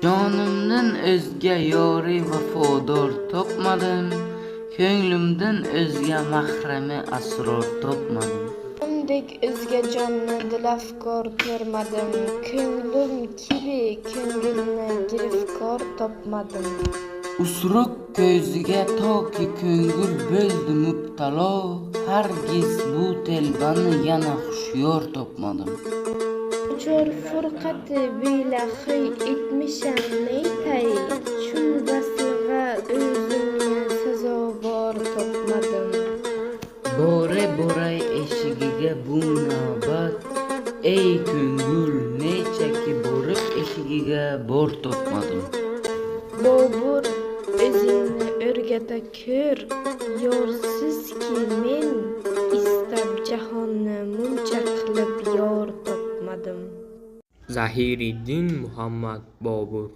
Jonimdan o'zga yori vafodor topmadim, ko'nglimdan o'zga mahrami asror topmadim. Undek o'zga jonni dilafgor ko'rmadim, ko'nglim kibi ko'ngilni girifkor topmadim. Usroq ko'ziga toki ko'ngil bo'ldi mubtalo, hargiz bu telbani yana hushyor topmadim. Uchor furqati bilahi etmisham neytay, chun vasilg'a o'zimni sazovor topmadim. Boray eshigiga bu navbat, ey ko'ngil nechaki borib eshigiga bor topmadim. Bobur o'zingni o'rgata ko'r, yorsizki men istab jahonni muncha qilib yor topmadim. Zahiriddin Muhammad Bobur